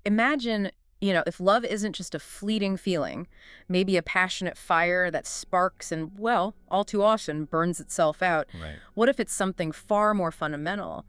Imagine, if love isn't just a fleeting feeling, maybe a passionate fire that sparks and, well, all too often burns itself out. Right. What if it's something far more fundamental?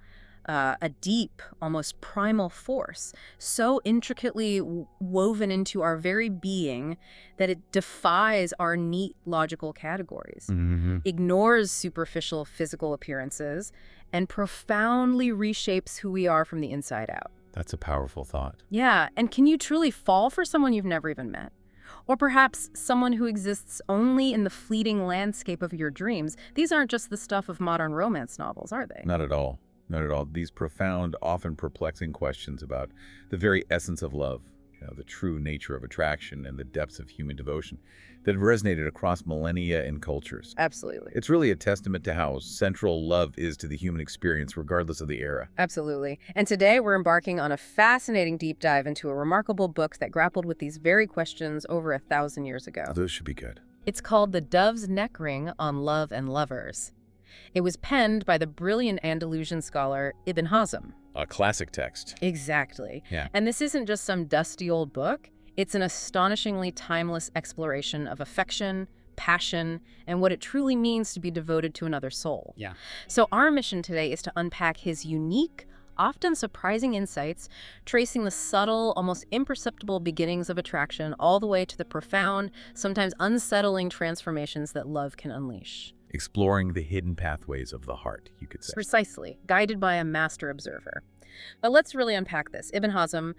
A deep, almost primal force, so intricately woven into our very being that it defies our neat logical categories, Hmm. ignores superficial physical appearances, and profoundly reshapes who we are from the inside out. That's a powerful thought. Yeah, and can you truly fall for someone you've never even met? Or perhaps someone who exists only in the fleeting landscape of your dreams? These aren't just the stuff of modern romance novels, are they? Not at all. Not at all. These profound, often perplexing questions about the very essence of love, the true nature of attraction and the depths of human devotion that have resonated across millennia and cultures. Absolutely. It's really a testament to how central love is to the human experience, regardless of the era. Absolutely. And today we're embarking on a fascinating deep dive into a remarkable book that grappled with these very questions over 1,000 years ago. Those should be good. It's called The Dove's Neck Ring on Love and Lovers. It was penned by the brilliant Andalusian scholar Ibn Hazm. A classic text. Exactly. Yeah. And this isn't just some dusty old book. It's an astonishingly timeless exploration of affection, passion, and what it truly means to be devoted to another soul. Yeah. So our mission today is to unpack his unique, often surprising insights, tracing the subtle, almost imperceptible beginnings of attraction all the way to the profound, sometimes unsettling transformations that love can unleash. Exploring the hidden pathways of the heart, you could say. Precisely, guided by a master observer. But let's really unpack this. Ibn Hazm,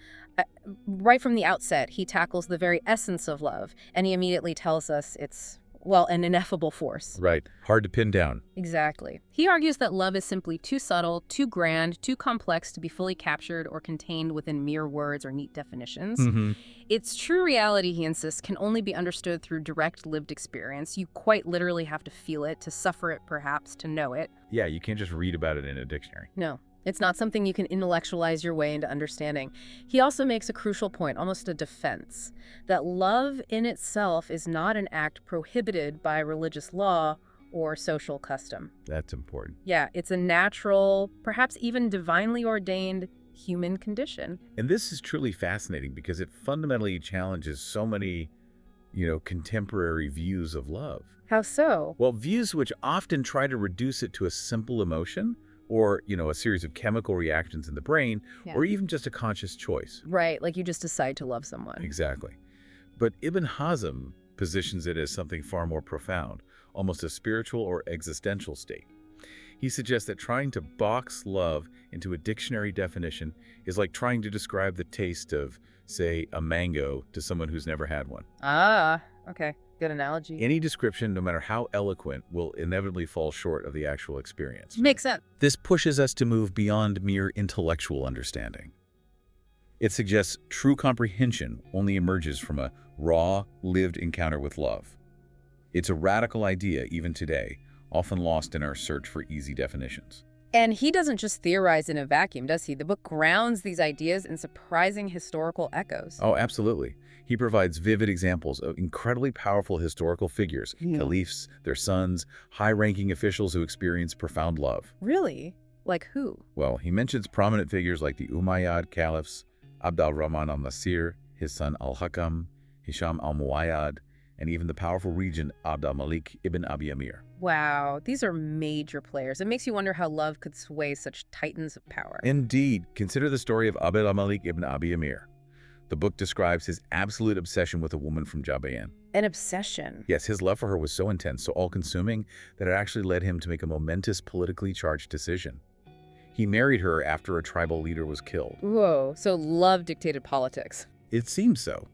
right from the outset, he tackles the very essence of love, and he immediately tells us it's, well, an ineffable force. Right. Hard to pin down. Exactly. He argues that love is simply too subtle, too grand, too complex to be fully captured or contained within mere words or neat definitions. Mm-hmm. Its true reality, he insists, can only be understood through direct lived experience. You quite literally have to feel it, to suffer it perhaps, to know it. Yeah, you can't just read about it in a dictionary. No. It's not something you can intellectualize your way into understanding. He also makes a crucial point, almost a defense, that love in itself is not an act prohibited by religious law or social custom. That's important. Yeah, it's a natural, perhaps even divinely ordained human condition. And this is truly fascinating because it fundamentally challenges so many, contemporary views of love. How so? Well, views which often try to reduce it to a simple emotion or, a series of chemical reactions in the brain, Yeah. or even just a conscious choice. Right, like you just decide to love someone. Exactly. But Ibn Hazm positions it as something far more profound, almost a spiritual or existential state. He suggests that trying to box love into a dictionary definition is like trying to describe the taste of, say, a mango to someone who's never had one. Ah, okay. Good analogy. Any description, no matter how eloquent, will inevitably fall short of the actual experience. Makes sense. This pushes us to move beyond mere intellectual understanding. It suggests true comprehension only emerges from a raw, lived encounter with love. It's a radical idea even today, often lost in our search for easy definitions. And he doesn't just theorize in a vacuum, does he? The book grounds these ideas in surprising historical echoes. Oh, absolutely. He provides vivid examples of incredibly powerful historical figures, Yeah. caliphs, their sons, high-ranking officials who experience profound love. Really? Like who? Well, he mentions prominent figures like the Umayyad caliphs, Abd al-Rahman al-Nasir, his son al-Hakam, Hisham al-Muwayyad, and even the powerful regent Abd al-Malik ibn Abi Amir. Wow, these are major players. It makes you wonder how love could sway such titans of power. Indeed, consider the story of Abd al-Malik ibn Abi Amir. The book describes his absolute obsession with a woman from Jabayan. An obsession. Yes, his love for her was so intense, so all-consuming, that it actually led him to make a momentous politically charged decision. He married her after a tribal leader was killed. Whoa, so love dictated politics. It seems so.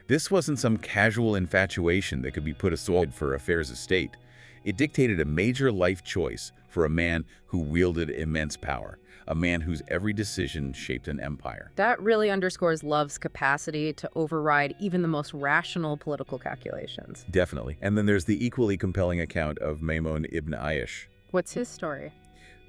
This wasn't some casual infatuation that could be put aside for affairs of state. It dictated a major life choice for a man who wielded immense power, a man whose every decision shaped an empire. That really underscores love's capacity to override even the most rational political calculations. Definitely. And then there's the equally compelling account of Maimun ibn Ayyash. What's his story?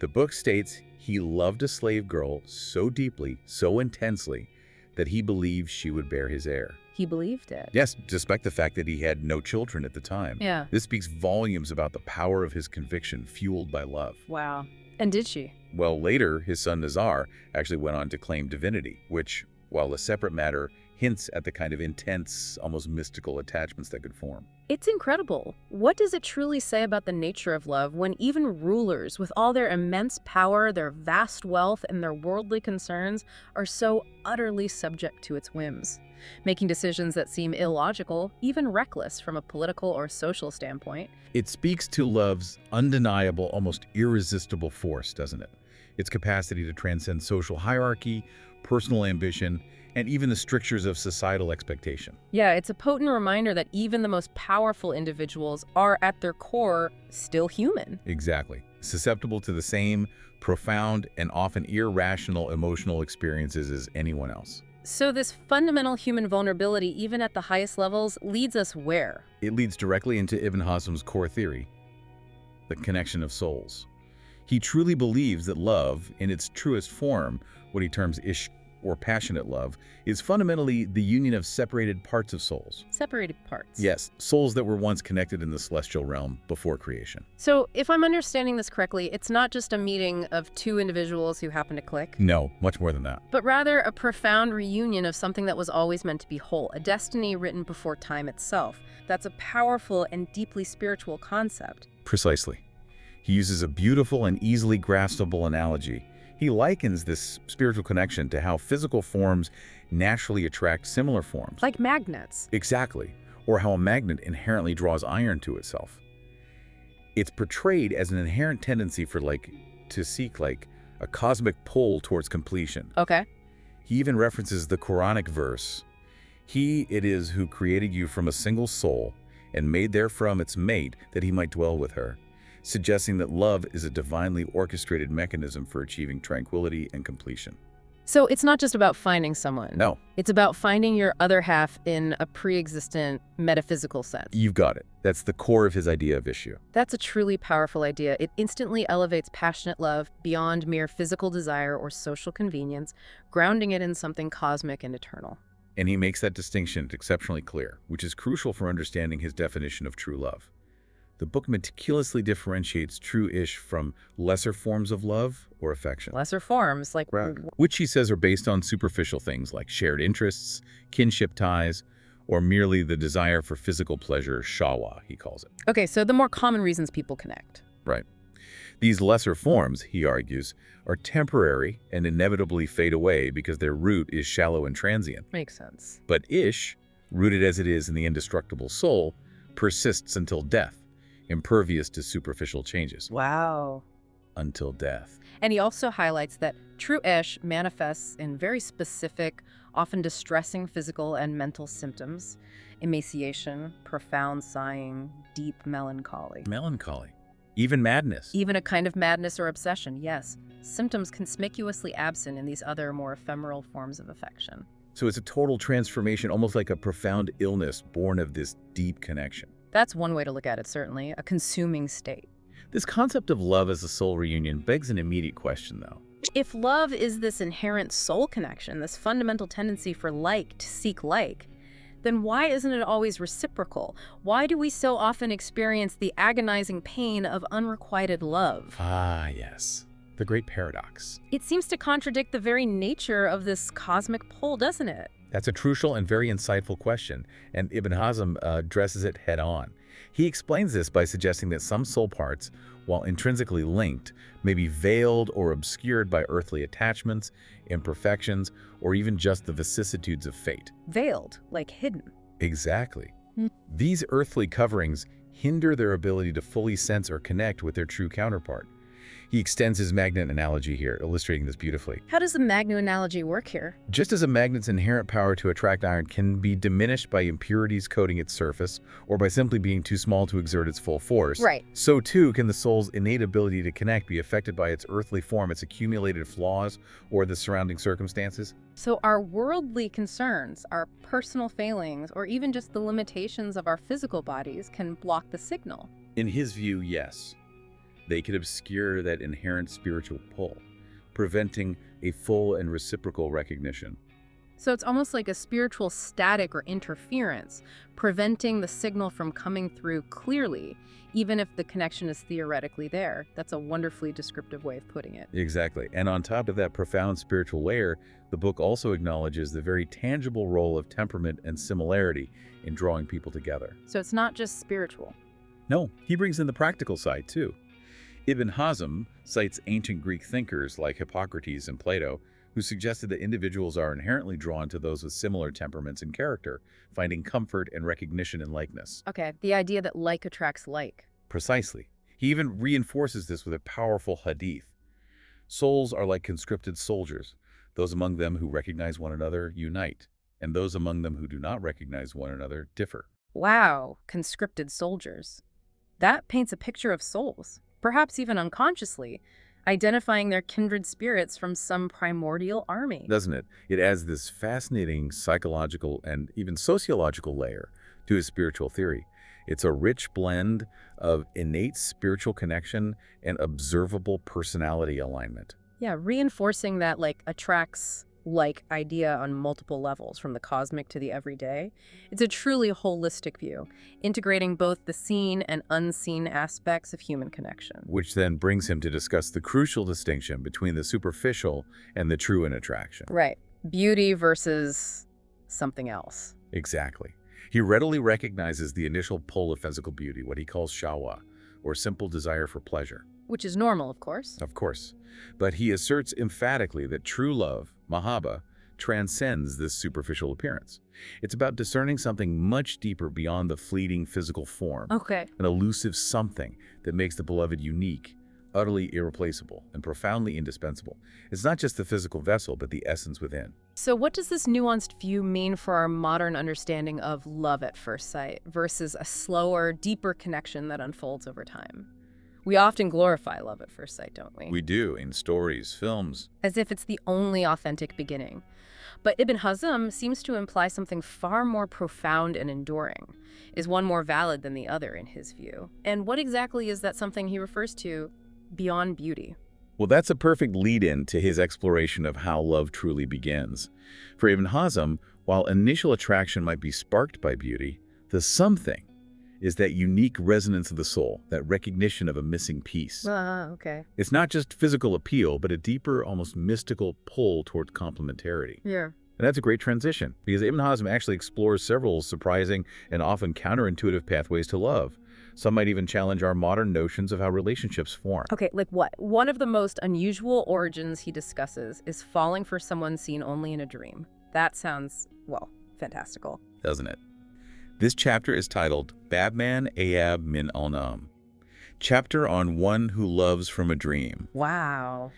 The book states he loved a slave girl so deeply, so intensely, that he believed she would bear his heir. He believed it. Yes, despite the fact that he had no children at the time. Yeah. This speaks volumes about the power of his conviction fueled by love. Wow. And did she? Well, later, his son Nizar actually went on to claim divinity, which while the separate matter hints at the kind of intense, almost mystical attachments that could form. It's incredible. What does it truly say about the nature of love when even rulers, with all their immense power, their vast wealth, and their worldly concerns, are so utterly subject to its whims, making decisions that seem illogical, even reckless from a political or social standpoint? It speaks to love's undeniable, almost irresistible force, doesn't it? Its capacity to transcend social hierarchy, personal ambition, and even the strictures of societal expectation. Yeah, it's a potent reminder that even the most powerful individuals are, at their core, still human. Exactly. Susceptible to the same profound and often irrational emotional experiences as anyone else. So this fundamental human vulnerability, even at the highest levels, leads us where? It leads directly into Ibn Hazm's core theory, the connection of souls. He truly believes that love, in its truest form, what he terms ishq, or passionate love, is fundamentally the union of separated parts of souls. Separated parts. Yes, souls that were once connected in the celestial realm before creation. So if I'm understanding this correctly, it's not just a meeting of two individuals who happen to click, No, much more than that. but rather a profound reunion of something that was always meant to be whole, a destiny written before time itself. That's a powerful and deeply spiritual concept. Precisely. He uses a beautiful and easily graspable analogy. He likens this spiritual connection to how physical forms naturally attract similar forms. Like magnets. Exactly. Or how a magnet inherently draws iron to itself. It's portrayed as an inherent tendency for to seek a cosmic pull towards completion. Okay. He even references the Quranic verse, "He it is who created you from a single soul and made therefrom its mate that he might dwell with her," suggesting that love is a divinely orchestrated mechanism for achieving tranquility and completion. So it's not just about finding someone. No, It's about finding your other half in a pre-existent metaphysical sense. you've got it. That's the core of his idea of issue. That's a truly powerful idea. It instantly elevates passionate love beyond mere physical desire or social convenience, grounding it in something cosmic and eternal. And he makes that distinction exceptionally clear, which is crucial for understanding his definition of true love. The book meticulously differentiates true ish from lesser forms of love or affection. Lesser forms, like... Which he says are based on superficial things like shared interests, kinship ties, or merely the desire for physical pleasure, shahwa, he calls it. Okay, so the more common reasons people connect. Right. These lesser forms, he argues, are temporary and inevitably fade away because their root is shallow and transient. Makes sense. But ish, rooted as it is in the indestructible soul, persists until death, impervious to superficial changes. Wow. Until death. And he also highlights that true ish manifests in very specific, often distressing physical and mental symptoms: emaciation, profound sighing, deep melancholy. Melancholy. Even madness. Even a kind of madness or obsession, yes. Symptoms conspicuously absent in these other, more ephemeral forms of affection. So it's a total transformation, almost like a profound illness born of this deep connection. That's one way to look at it, certainly, a consuming state. This concept of love as a soul reunion begs an immediate question, though. If love is this inherent soul connection, this fundamental tendency for like to seek like, then why isn't it always reciprocal? Why do we so often experience the agonizing pain of unrequited love? Ah, yes. The great paradox. It seems to contradict the very nature of this cosmic pull, doesn't it? That's a crucial and very insightful question, and Ibn Hazm addresses it head-on. He explains this by suggesting that some soul parts, while intrinsically linked, may be veiled or obscured by earthly attachments, imperfections, or even just the vicissitudes of fate. Veiled, like hidden. Exactly. These earthly coverings hinder their ability to fully sense or connect with their true counterpart. He extends his magnet analogy here, illustrating this beautifully. How does the magnet analogy work here? Just as a magnet's inherent power to attract iron can be diminished by impurities coating its surface, or by simply being too small to exert its full force, Right. so too can the soul's innate ability to connect be affected by its earthly form, its accumulated flaws, or the surrounding circumstances. So our worldly concerns, our personal failings, or even just the limitations of our physical bodies can block the signal. In his view, yes. They could obscure that inherent spiritual pull, preventing a full and reciprocal recognition. So it's almost like a spiritual static or interference, preventing the signal from coming through clearly, even if the connection is theoretically there. That's a wonderfully descriptive way of putting it. Exactly. And on top of that profound spiritual layer, the book also acknowledges the very tangible role of temperament and similarity in drawing people together. So it's not just spiritual. No, he brings in the practical side too. Ibn Hazm cites ancient Greek thinkers like Hippocrates and Plato, who suggested that individuals are inherently drawn to those with similar temperaments and character, finding comfort and recognition in likeness. Okay, the idea that like attracts like. Precisely. He even reinforces this with a powerful hadith. Souls are like conscripted soldiers. Those among them who recognize one another unite, and those among them who do not recognize one another differ. Wow, conscripted soldiers. That paints a picture of souls, perhaps even unconsciously, identifying their kindred spirits from some primordial army. Doesn't it? It adds this fascinating psychological and even sociological layer to his spiritual theory. It's a rich blend of innate spiritual connection and observable personality alignment. Yeah, reinforcing that like attracts like idea on multiple levels, from the cosmic to the everyday. It's a truly holistic view, integrating both the seen and unseen aspects of human connection. Which then brings him to discuss the crucial distinction between the superficial and the true in attraction. Right. Beauty versus something else. Exactly. He readily recognizes the initial pull of physical beauty, what he calls shahwa, or simple desire for pleasure. Which is normal, of course. Of course. But he asserts emphatically that true love, mahabba, transcends this superficial appearance. It's about discerning something much deeper beyond the fleeting physical form. Okay. An elusive something that makes the beloved unique, utterly irreplaceable, and profoundly indispensable. It's not just the physical vessel, but the essence within. So what does this nuanced view mean for our modern understanding of love at first sight versus a slower, deeper connection that unfolds over time? We often glorify love at first sight, don't we? We do, in stories, films. As if it's the only authentic beginning. But Ibn Hazm seems to imply something far more profound and enduring. Is one more valid than the other in his view? And what exactly is that something he refers to beyond beauty? Well, that's a perfect lead-in to his exploration of how love truly begins. For Ibn Hazm, while initial attraction might be sparked by beauty, the something is that unique resonance of the soul, that recognition of a missing piece. Okay. It's not just physical appeal, but a deeper, almost mystical pull toward complementarity. Yeah. And that's a great transition, because Ibn Hazm actually explores several surprising and often counterintuitive pathways to love. Some might even challenge our modern notions of how relationships form. Okay, like what? One of the most unusual origins he discusses is falling for someone seen only in a dream. That sounds, well, fantastical. Doesn't it? This chapter is titled Babman Ayab Min Al-Nam, Chapter on One Who Loves from a Dream. Wow.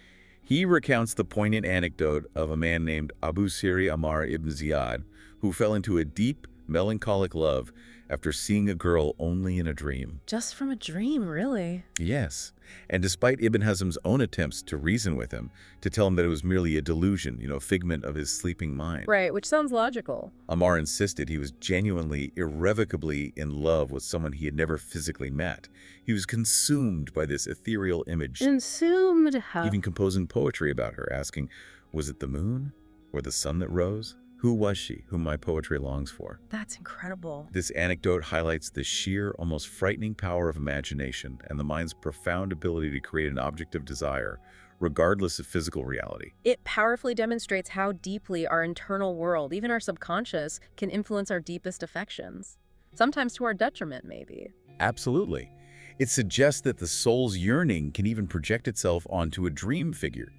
He recounts the poignant anecdote of a man named Abu Siri Ammar ibn Ziyad, who fell into a deep, melancholic love after seeing a girl only in a dream. Just from a dream, really? Yes. And despite Ibn Hazm's own attempts to reason with him, to tell him that it was merely a delusion, a figment of his sleeping mind. Right, which sounds logical. Ammar insisted he was genuinely, irrevocably in love with someone he had never physically met. He was consumed by this ethereal image. Consumed how? Even composing poetry about her, asking, was it the moon or the sun that rose? Who was she, whom my poetry longs for? That's incredible. This anecdote highlights the sheer, almost frightening power of imagination and the mind's profound ability to create an object of desire, regardless of physical reality. It powerfully demonstrates how deeply our internal world, even our subconscious, can influence our deepest affections. Sometimes to our detriment, maybe. Absolutely. It suggests that the soul's yearning can even project itself onto a dream figure,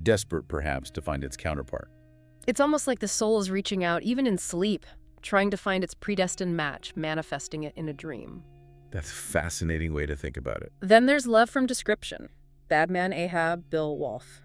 desperate perhaps to find its counterpart. It's almost like the soul is reaching out, even in sleep, trying to find its predestined match, manifesting it in a dream. That's a fascinating way to think about it. Then there's love from description. Badman Ahab, Bill Wolfe.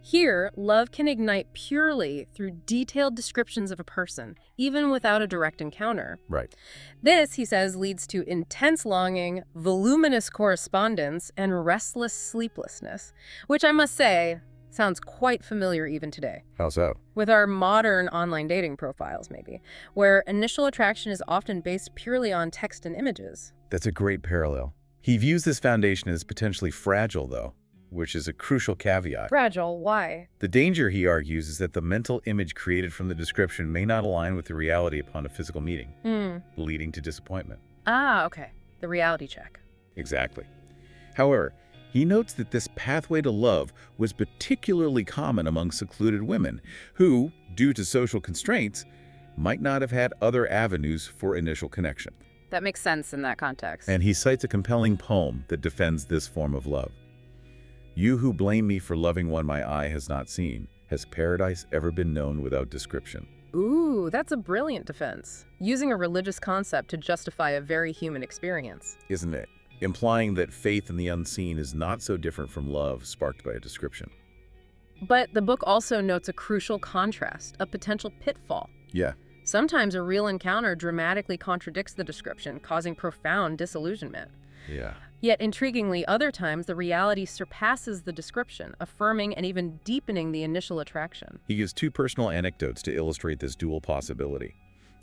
Here, love can ignite purely through detailed descriptions of a person, even without a direct encounter. Right. This, he says, leads to intense longing, voluminous correspondence, and restless sleeplessness, which I must say, sounds quite familiar even today. How so? With our modern online dating profiles, maybe, where initial attraction is often based purely on text and images. That's a great parallel. He views this foundation as potentially fragile, though. which is a crucial caveat. Fragile, why? The danger, he argues, is that the mental image created from the description may not align with the reality upon a physical meeting, leading to disappointment. Ah, okay. The reality check. Exactly. However, he notes that this pathway to love was particularly common among secluded women who, due to social constraints, might not have had other avenues for initial connection. That makes sense in that context. And he cites a compelling poem that defends this form of love. You who blame me for loving one my eye has not seen, has paradise ever been known without description? Ooh, that's a brilliant defense. Using a religious concept to justify a very human experience. Isn't it? Implying that faith in the unseen is not so different from love sparked by a description. But the book also notes a crucial contrast, a potential pitfall. Yeah. Sometimes a real encounter dramatically contradicts the description, causing profound disillusionment. Yeah. Yet, intriguingly, other times the reality surpasses the description, affirming and even deepening the initial attraction. He gives two personal anecdotes to illustrate this dual possibility.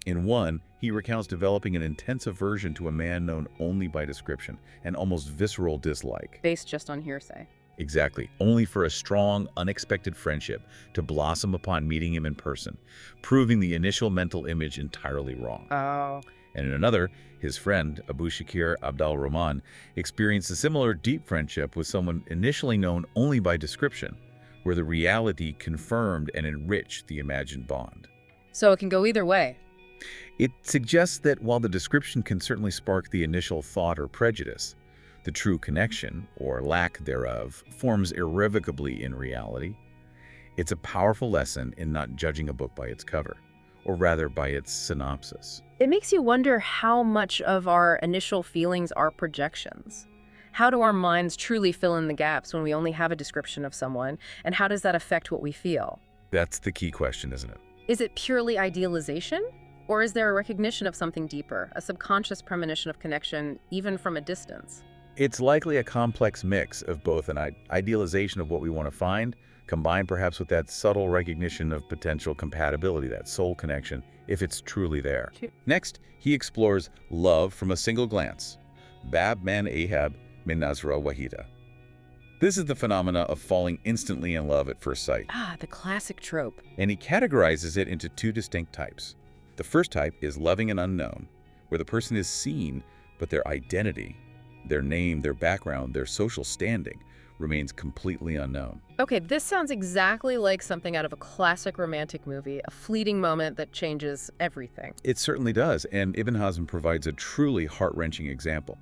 In one, he recounts developing an intense aversion to a man known only by description, an almost visceral dislike. Based just on hearsay. Exactly, only for a strong, unexpected friendship to blossom upon meeting him in person, proving the initial mental image entirely wrong. Oh. And in another, his friend, Abu Shakir Abdul Rahman, experienced a similar deep friendship with someone initially known only by description, where the reality confirmed and enriched the imagined bond. So it can go either way. It suggests that while the description can certainly spark the initial thought or prejudice, the true connection, or lack thereof, forms irrevocably in reality. It's a powerful lesson in not judging a book by its cover, or rather by its synopsis. It makes you wonder how much of our initial feelings are projections. How do our minds truly fill in the gaps when we only have a description of someone, and how does that affect what we feel? That's the key question, isn't it? Is it purely idealization? Or is there a recognition of something deeper, a subconscious premonition of connection, even from a distance? It's likely a complex mix of both an idealization of what we want to find, combined perhaps with that subtle recognition of potential compatibility, that soul connection, if it's truly there. Next, he explores love from a single glance. Bab man ahab min nazra wahida. This is the phenomena of falling instantly in love at first sight. Ah, the classic trope. And he categorizes it into two distinct types. The first type is loving an unknown, where the person is seen, but their identity, their name, their background, their social standing remains completely unknown. Okay, this sounds exactly like something out of a classic romantic movie, a fleeting moment that changes everything. It certainly does, and Ibn Hazm provides a truly heart-wrenching example.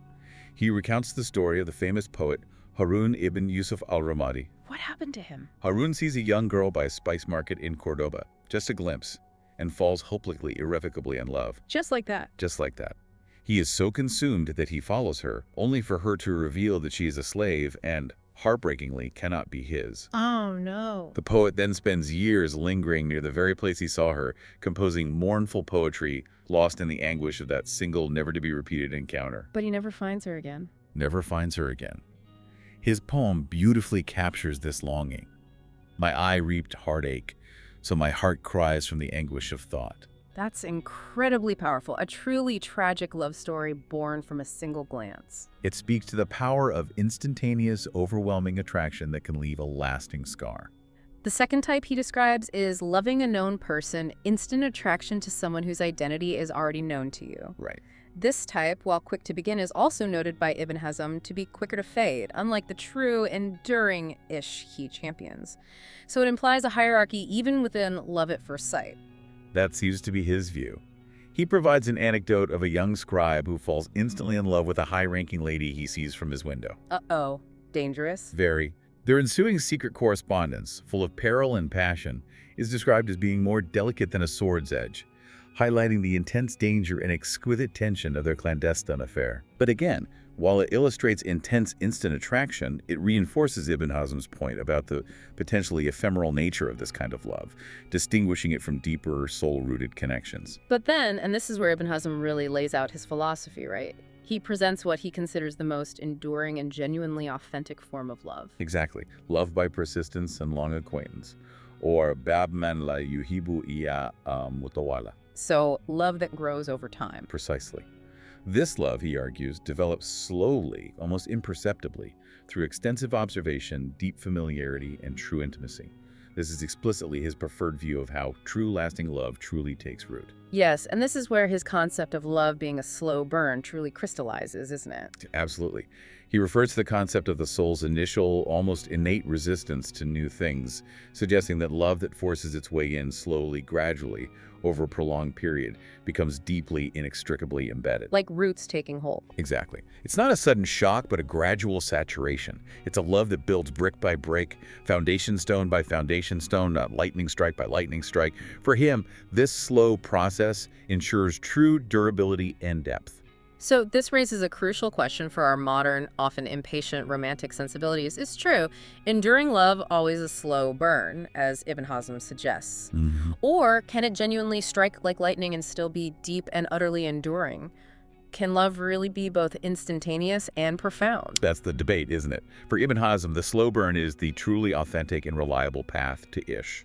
He recounts the story of the famous poet Harun ibn Yusuf al-Ramadi. What happened to him? Harun sees a young girl by a spice market in Cordoba, just a glimpse, and falls hopelessly, irrevocably in love. Just like that. Just like that. He is so consumed that he follows her, only for her to reveal that she is a slave and, heartbreakingly, cannot be his. Oh, no. The poet then spends years lingering near the very place he saw her, composing mournful poetry, lost in the anguish of that single, never-to-be-repeated encounter. But he never finds her again. Never finds her again. His poem beautifully captures this longing. My eye reaped heartache, so my heart cries from the anguish of thought. That's incredibly powerful. A truly tragic love story born from a single glance. It speaks to the power of instantaneous, overwhelming attraction that can leave a lasting scar. The second type he describes is loving a known person, instant attraction to someone whose identity is already known to you. Right. This type, while quick to begin, is also noted by Ibn Hazm to be quicker to fade, unlike the true, enduring-ish he champions. So it implies a hierarchy even within love at first sight. That seems to be his view. He provides an anecdote of a young scribe who falls instantly in love with a high-ranking lady he sees from his window. Uh-oh. Dangerous? Very. Their ensuing secret correspondence, full of peril and passion, is described as being more delicate than a sword's edge, highlighting the intense danger and exquisite tension of their clandestine affair. But again, while it illustrates intense instant attraction, it reinforces Ibn Hazm's point about the potentially ephemeral nature of this kind of love, distinguishing it from deeper, soul-rooted connections. But then, and this is where Ibn Hazm really lays out his philosophy, right? He presents what he considers the most enduring and genuinely authentic form of love. Exactly. Love by persistence and long acquaintance. Or bab man la yuhibu iya mutawala. So, love that grows over time. Precisely. This love, he argues, develops slowly, almost imperceptibly, through extensive observation, deep familiarity, and true intimacy. This is explicitly his preferred view of how true lasting love truly takes root. Yes, and this is where his concept of love being a slow burn truly crystallizes, isn't it? Absolutely. He refers to the concept of the soul's initial, almost innate resistance to new things, suggesting that love that forces its way in slowly, gradually, over a prolonged period, becomes deeply, inextricably embedded. Like roots taking hold. Exactly. It's not a sudden shock, but a gradual saturation. It's a love that builds brick by brick, foundation stone by foundation stone, not lightning strike by lightning strike. For him, this slow process ensures true durability and depth. So this raises a crucial question for our modern, often impatient romantic sensibilities. It's true, enduring love always a slow burn, as Ibn Hazm suggests. Or can it genuinely strike like lightning and still be deep and utterly enduring? Can love really be both instantaneous and profound? That's the debate, isn't it? For Ibn Hazm, the slow burn is the truly authentic and reliable path to Ish.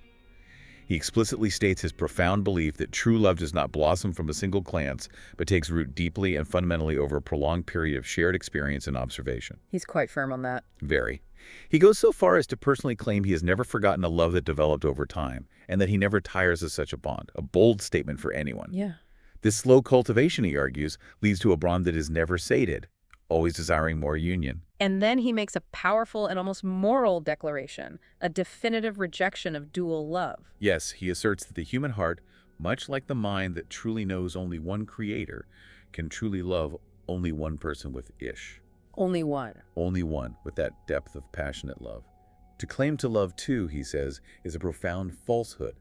He explicitly states his profound belief that true love does not blossom from a single glance, but takes root deeply and fundamentally over a prolonged period of shared experience and observation. He's quite firm on that. Very. He goes so far as to personally claim he has never forgotten a love that developed over time, and that he never tires of such a bond, a bold statement for anyone. Yeah. This slow cultivation, he argues, leads to a bond that is never sated, always desiring more union. And then he makes a powerful and almost moral declaration, a definitive rejection of dual love. Yes, he asserts that the human heart, much like the mind that truly knows only one creator, can truly love only one person with Ish. Only one. Only one, with that depth of passionate love. To claim to love two, he says, is a profound falsehood,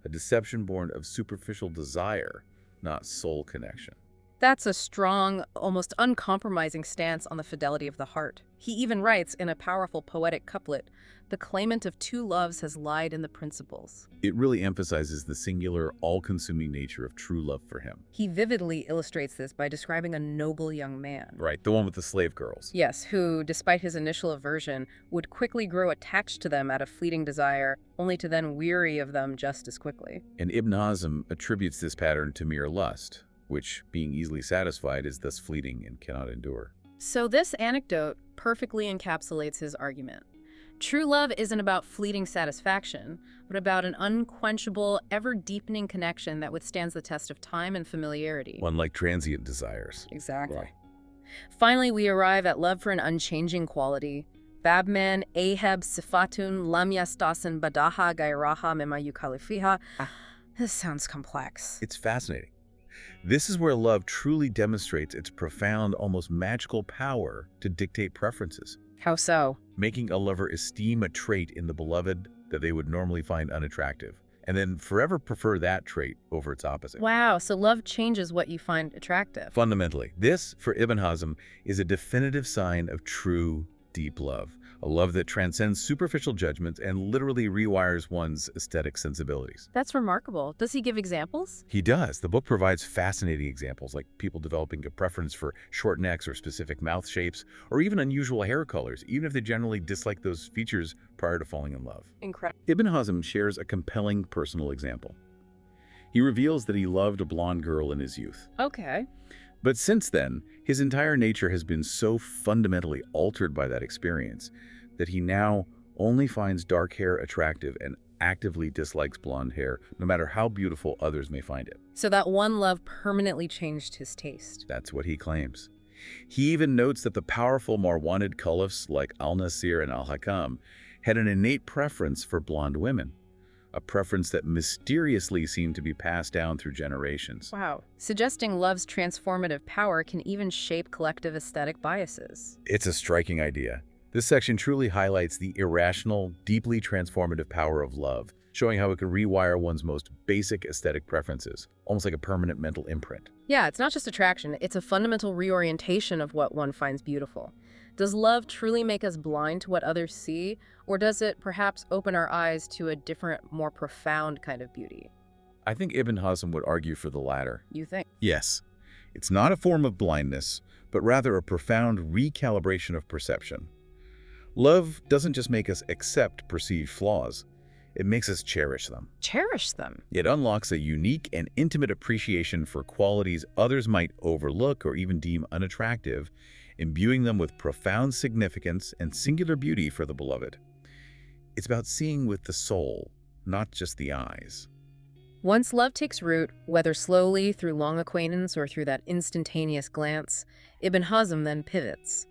a deception born of superficial desire, not soul connection. That's a strong, almost uncompromising stance on the fidelity of the heart. He even writes in a powerful poetic couplet, "The claimant of two loves has lied in the principles." It really emphasizes the singular, all-consuming nature of true love for him. He vividly illustrates this by describing a noble young man. Right, the one with the slave girls. Yes, who, despite his initial aversion, would quickly grow attached to them out of fleeting desire, only to then weary of them just as quickly. And Ibn Hazm attributes this pattern to mere lust, which, being easily satisfied, is thus fleeting and cannot endure. So this anecdote perfectly encapsulates his argument. True love isn't about fleeting satisfaction, but about an unquenchable, ever-deepening connection that withstands the test of time and familiarity. One like transient desires. Exactly. Right. Finally, we arrive at love for an unchanging quality. Babman, Ahab, Sifatun, Lam Yastasin, Badaha, Gairaha, Mima Yukalifiha. This sounds complex. It's fascinating. This is where love truly demonstrates its profound, almost magical power to dictate preferences, How so? making a lover esteem a trait in the beloved that they would normally find unattractive, and then forever prefer that trait over its opposite. Wow, so love changes what you find attractive. Fundamentally, this, for Ibn Hazm, is a definitive sign of true, deep love, a love that transcends superficial judgments and literally rewires one's aesthetic sensibilities. That's remarkable. Does he give examples? He does. The book provides fascinating examples, like people developing a preference for short necks or specific mouth shapes, or even unusual hair colors, even if they generally dislike those features prior to falling in love. Incredible. Ibn Hazm shares a compelling personal example. He reveals that he loved a blonde girl in his youth. Okay. But since then, his entire nature has been so fundamentally altered by that experience that he now only finds dark hair attractive and actively dislikes blonde hair, no matter how beautiful others may find it. So that one love permanently changed his taste. That's what he claims. He even notes that the powerful Marwanid caliphs like Al-Nasir and Al-Hakam had an innate preference for blonde women, a preference that mysteriously seemed to be passed down through generations. Wow. Suggesting love's transformative power can even shape collective aesthetic biases. It's a striking idea. This section truly highlights the irrational, deeply transformative power of love, showing how it can rewire one's most basic aesthetic preferences, almost like a permanent mental imprint. Yeah, it's not just attraction, it's a fundamental reorientation of what one finds beautiful. Does love truly make us blind to what others see, or does it perhaps open our eyes to a different, more profound kind of beauty? I think Ibn Hazm would argue for the latter. You think? Yes, it's not a form of blindness, but rather a profound recalibration of perception. Love doesn't just make us accept perceived flaws, It makes us cherish them. Cherish them. It unlocks a unique and intimate appreciation for qualities others might overlook or even deem unattractive, imbuing them with profound significance and singular beauty for the beloved. It's about seeing with the soul, not just the eyes. Once love takes root, whether slowly through long acquaintance or through that instantaneous glance, Ibn Hazm then pivots.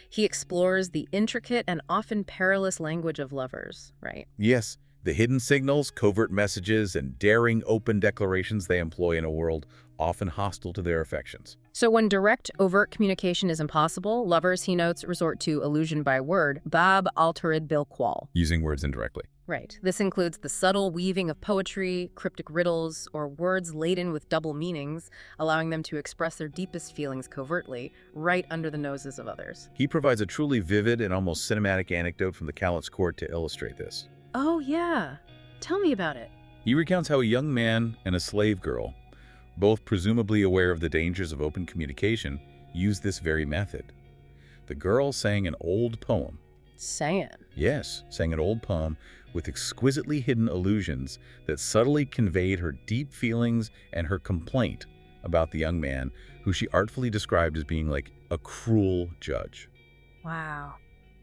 He explores the intricate and often perilous language of lovers, right? Yes, the hidden signals, covert messages, and daring open declarations they employ in a world often hostile to their affections. So when direct, overt communication is impossible, lovers, he notes, resort to allusion by word, bab al-tarid bil qual. Using words indirectly. Right. This includes the subtle weaving of poetry, cryptic riddles, or words laden with double meanings, allowing them to express their deepest feelings covertly, right under the noses of others. He provides a truly vivid and almost cinematic anecdote from the Caliph's court to illustrate this. Oh, yeah. Tell me about it. He recounts how a young man and a slave girl, both presumably aware of the dangers of open communication, used this very method. The girl sang an old poem. Sang? Yes, sang an old poem with exquisitely hidden allusions that subtly conveyed her deep feelings and her complaint about the young man, who she artfully described as being like a cruel judge. Wow.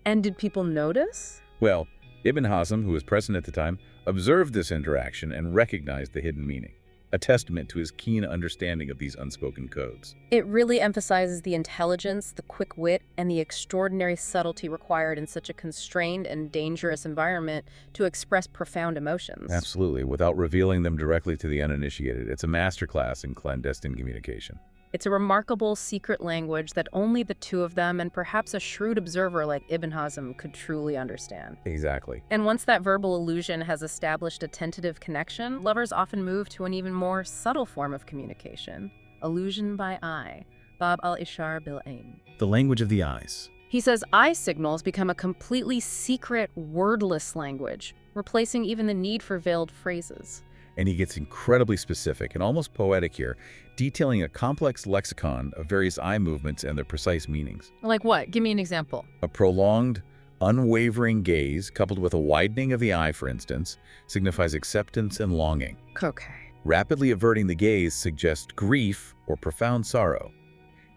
And did people notice? Well, Ibn Hazm, who was present at the time, observed this interaction and recognized the hidden meaning, a testament to his keen understanding of these unspoken codes. It really emphasizes the intelligence, the quick wit, and the extraordinary subtlety required in such a constrained and dangerous environment to express profound emotions. Absolutely, without revealing them directly to the uninitiated. It's a masterclass in clandestine communication. It's a remarkable secret language that only the two of them and perhaps a shrewd observer like Ibn Hazm could truly understand. Exactly. And once that verbal allusion has established a tentative connection, lovers often move to an even more subtle form of communication. Allusion by eye. Bab al-ishar bil-ain. The language of the eyes. He says eye signals become a completely secret, wordless language, replacing even the need for veiled phrases. And he gets incredibly specific and almost poetic here, detailing a complex lexicon of various eye movements and their precise meanings. Like what? Give me an example. A prolonged, unwavering gaze, coupled with a widening of the eye, for instance, signifies acceptance and longing. Okay. Rapidly averting the gaze suggests grief or profound sorrow.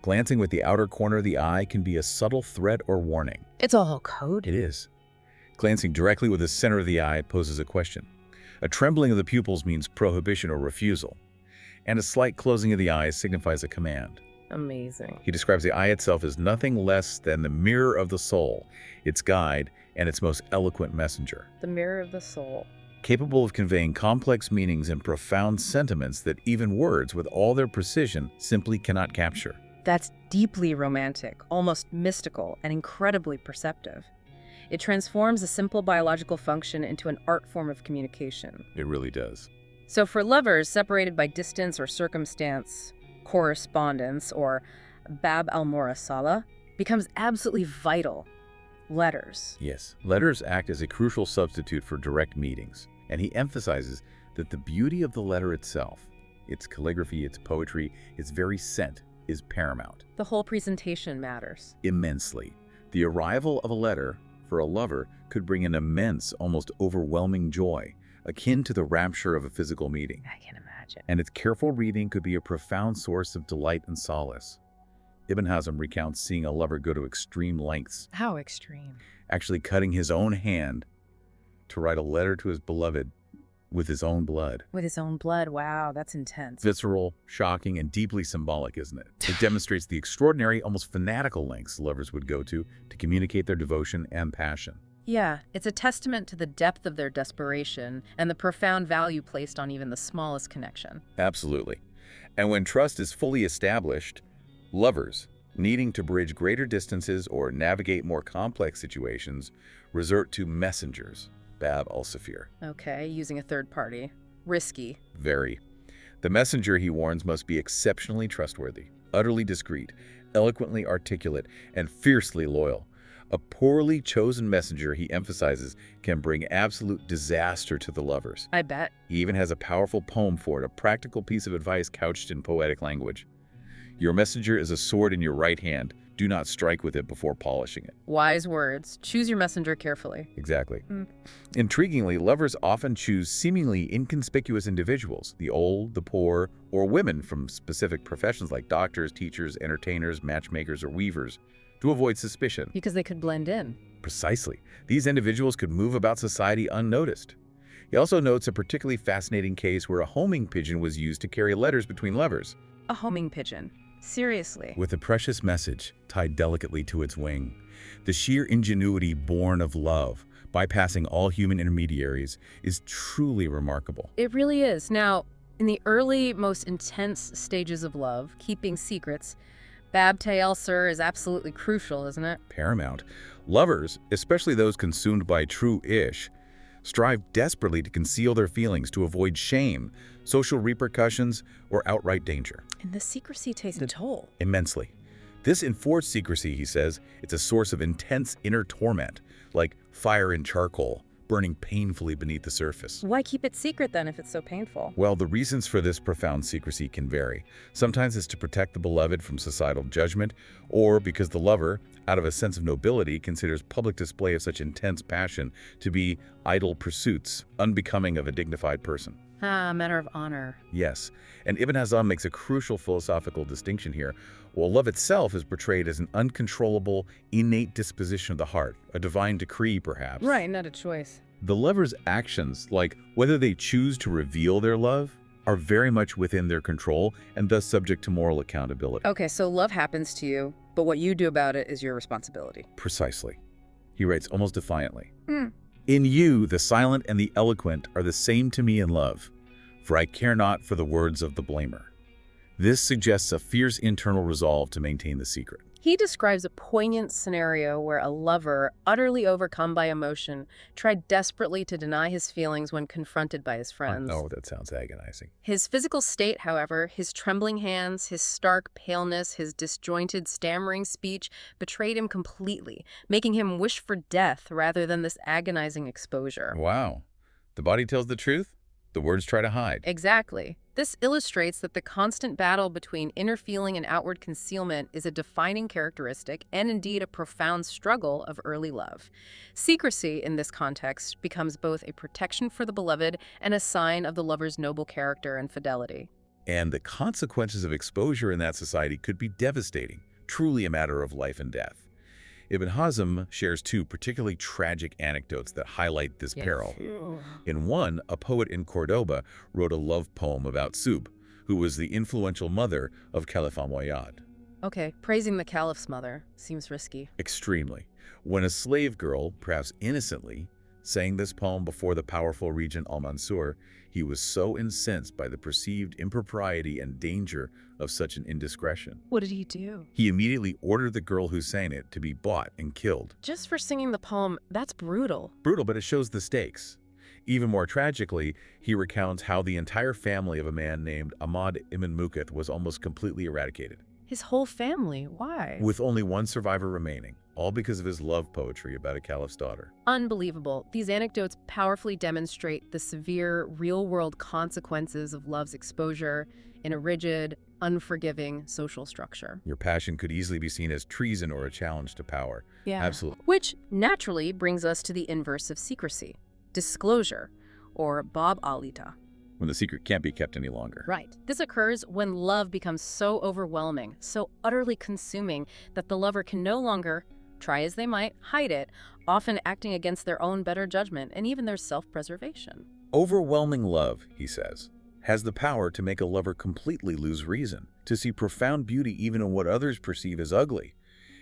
Glancing with the outer corner of the eye can be a subtle threat or warning. It's all code. It is. Glancing directly with the center of the eye poses a question. A trembling of the pupils means prohibition or refusal, and a slight closing of the eyes signifies a command. Amazing. He describes the eye itself as nothing less than the mirror of the soul, its guide, and its most eloquent messenger. The mirror of the soul. Capable of conveying complex meanings and profound sentiments that even words, with all their precision, simply cannot capture. That's deeply romantic, almost mystical, and incredibly perceptive. It transforms a simple biological function into an art form of communication. It really does. So for lovers separated by distance or circumstance, correspondence, or bab al-murasala, becomes absolutely vital. Letters. Yes, letters act as a crucial substitute for direct meetings, and he emphasizes that the beauty of the letter itself, its calligraphy, its poetry, its very scent, is paramount. The whole presentation matters. Immensely. The arrival of a letter for a lover could bring an immense, almost overwhelming joy, akin to the rapture of a physical meeting. I can imagine. And its careful reading could be a profound source of delight and solace. Ibn Hazm recounts seeing a lover go to extreme lengths, How extreme? actually cutting his own hand to write a letter to his beloved with his own blood. With his own blood. Wow, that's intense. Visceral, shocking, and deeply symbolic, isn't it? It demonstrates the extraordinary, almost fanatical lengths lovers would go to communicate their devotion and passion. Yeah, it's a testament to the depth of their desperation and the profound value placed on even the smallest connection. Absolutely. And when trust is fully established, lovers, needing to bridge greater distances or navigate more complex situations, resort to messengers, Bab al-Safir. Okay, using a third party. Risky. Very. The messenger, he warns, must be exceptionally trustworthy, utterly discreet, eloquently articulate, and fiercely loyal. A poorly chosen messenger, he emphasizes, can bring absolute disaster to the lovers. I bet. He even has a powerful poem for it, a practical piece of advice couched in poetic language. Your messenger is a sword in your right hand. Do not strike with it before polishing it. Wise words. Choose your messenger carefully. Exactly. Intriguingly, lovers often choose seemingly inconspicuous individuals, the old, the poor, or women from specific professions like doctors, teachers, entertainers, matchmakers, or weavers, to avoid suspicion. Because they could blend in. Precisely. These individuals could move about society unnoticed. He also notes a particularly fascinating case where a homing pigeon was used to carry letters between lovers. A homing pigeon. Seriously. With a precious message tied delicately to its wing. The sheer ingenuity born of love, bypassing all human intermediaries, is truly remarkable. It really is. Now, in the early, most intense stages of love, keeping secrets, tailbearers is absolutely crucial, isn't it? Paramount. Lovers, especially those consumed by true ish, strive desperately to conceal their feelings to avoid shame, social repercussions, or outright danger. And the secrecy takes a toll. Immensely. This enforced secrecy, he says, it's a source of intense inner torment, like fire in charcoal, burning painfully beneath the surface. Why keep it secret then if it's so painful? Well, the reasons for this profound secrecy can vary. Sometimes it's to protect the beloved from societal judgment, or because the lover, out of a sense of nobility, considers public display of such intense passion to be idle pursuits, unbecoming of a dignified person. A matter of honor. Yes, and Ibn Hazm makes a crucial philosophical distinction here. While love itself is portrayed as an uncontrollable, innate disposition of the heart, a divine decree perhaps. Right, not a choice. The lover's actions, like whether they choose to reveal their love, are very much within their control and thus subject to moral accountability. Okay, so love happens to you, but what you do about it is your responsibility. Precisely. He writes almost defiantly. In you, the silent and the eloquent are the same to me in love, for I care not for the words of the blamer. This suggests a fierce internal resolve to maintain the secret. He describes a poignant scenario where a lover, utterly overcome by emotion, tried desperately to deny his feelings when confronted by his friends. Oh, that sounds agonizing. His physical state, however, his trembling hands, his stark paleness, his disjointed, stammering speech betrayed him completely, making him wish for death rather than this agonizing exposure. Wow. The body tells the truth, the words try to hide. Exactly. This illustrates that the constant battle between inner feeling and outward concealment is a defining characteristic and indeed a profound struggle of early love. Secrecy, in this context, becomes both a protection for the beloved and a sign of the lover's noble character and fidelity. And the consequences of exposure in that society could be devastating, truly a matter of life and death. Ibn Hazm shares two particularly tragic anecdotes that highlight this peril. In one, a poet in Cordoba wrote a love poem about Sub, who was the influential mother of Caliph Almoyad. Okay, praising the caliph's mother seems risky. Extremely. When a slave girl, perhaps innocently, sang this poem before the powerful regent Al-Mansur, he was so incensed by the perceived impropriety and danger of such an indiscretion. What did he do? He immediately ordered the girl who sang it to be bought and killed. Just for singing the poem, that's brutal. Brutal, but it shows the stakes. Even more tragically, he recounts how the entire family of a man named Ahmad ibn Muqat was almost completely eradicated. His whole family? Why? With only one survivor remaining, all because of his love poetry about a caliph's daughter. Unbelievable. These anecdotes powerfully demonstrate the severe, real-world consequences of love's exposure in a rigid, unforgiving social structure. Your passion could easily be seen as treason or a challenge to power. Yeah. Absolutely. Which naturally brings us to the inverse of secrecy, disclosure, or bab alita. When the secret can't be kept any longer. Right. This occurs when love becomes so overwhelming, so utterly consuming, that the lover can no longer, try as they might, hide it, often acting against their own better judgment and even their self-preservation. Overwhelming love, he says, has the power to make a lover completely lose reason, to see profound beauty even in what others perceive as ugly,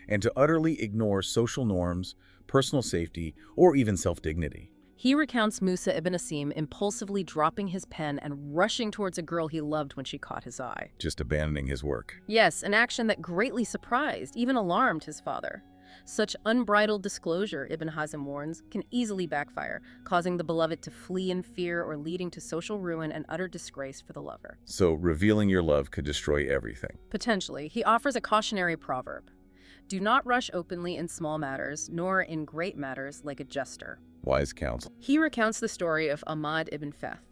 and to utterly ignore social norms, personal safety, or even self-dignity. He recounts Musa ibn Asim impulsively dropping his pen and rushing towards a girl he loved when she caught his eye. Just abandoning his work. Yes, an action that greatly surprised, even alarmed his father. Such unbridled disclosure, Ibn Hazm warns, can easily backfire, causing the beloved to flee in fear or leading to social ruin and utter disgrace for the lover. So revealing your love could destroy everything. Potentially. He offers a cautionary proverb. Do not rush openly in small matters, nor in great matters like a jester. Wise counsel. He recounts the story of Ahmad ibn Feth,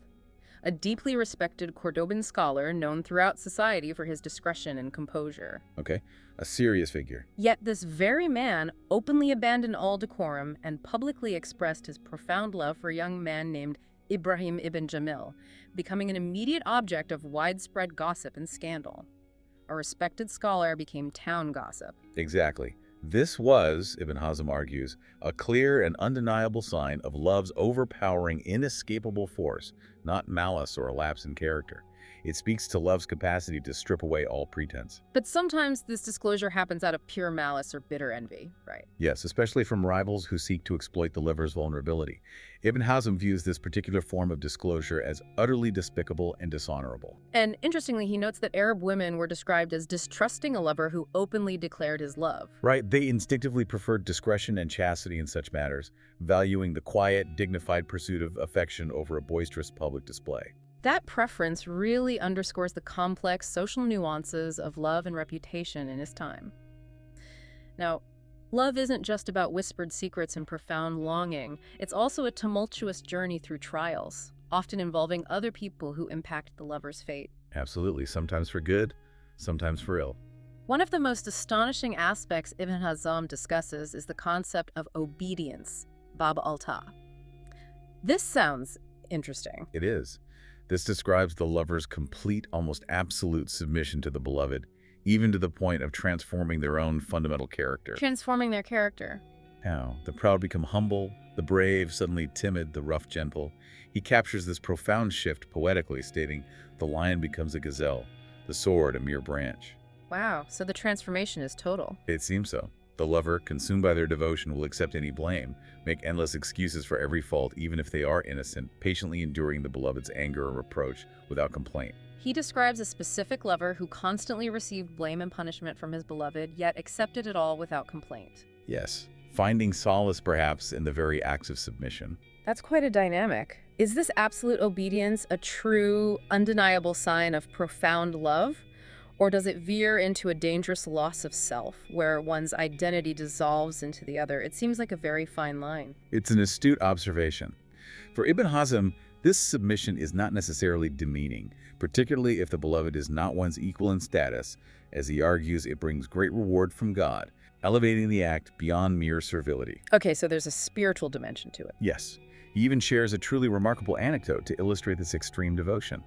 a deeply respected Cordoban scholar known throughout society for his discretion and composure. Okay, a serious figure. Yet this very man openly abandoned all decorum and publicly expressed his profound love for a young man named Ibrahim ibn Jamil, becoming an immediate object of widespread gossip and scandal. A respected scholar became town gossip. Exactly. This was, Ibn Hazm argues, a clear and undeniable sign of love's overpowering, inescapable force, not malice or a lapse in character. It speaks to love's capacity to strip away all pretense. But sometimes this disclosure happens out of pure malice or bitter envy, right? Yes, especially from rivals who seek to exploit the lover's vulnerability. Ibn Hazm views this particular form of disclosure as utterly despicable and dishonorable. And interestingly, he notes that Arab women were described as distrusting a lover who openly declared his love. Right, they instinctively preferred discretion and chastity in such matters, valuing the quiet, dignified pursuit of affection over a boisterous public display. That preference really underscores the complex social nuances of love and reputation in his time. Now, love isn't just about whispered secrets and profound longing. It's also a tumultuous journey through trials, often involving other people who impact the lover's fate. Absolutely, sometimes for good, sometimes for ill. One of the most astonishing aspects Ibn Hazm discusses is the concept of obedience, Bab al-Ta. This sounds interesting. It is. This describes the lover's complete, almost absolute submission to the beloved, even to the point of transforming their own fundamental character. Transforming their character. How? The proud become humble, the brave suddenly timid, the rough gentle. He captures this profound shift poetically, stating, "The lion becomes a gazelle, the sword a mere branch." Wow, so the transformation is total. It seems so. The lover, consumed by their devotion, will accept any blame, make endless excuses for every fault, even if they are innocent, patiently enduring the beloved's anger or reproach without complaint. He describes a specific lover who constantly received blame and punishment from his beloved, yet accepted it all without complaint. Yes, finding solace perhaps in the very acts of submission. That's quite a dynamic. Is this absolute obedience a true, undeniable sign of profound love? Or does it veer into a dangerous loss of self, where one's identity dissolves into the other? It seems like a very fine line. It's an astute observation. For Ibn Hazm, this submission is not necessarily demeaning, particularly if the beloved is not one's equal in status. As he argues, it brings great reward from God, elevating the act beyond mere servility. Okay, so there's a spiritual dimension to it. Yes, he even shares a truly remarkable anecdote to illustrate this extreme devotion.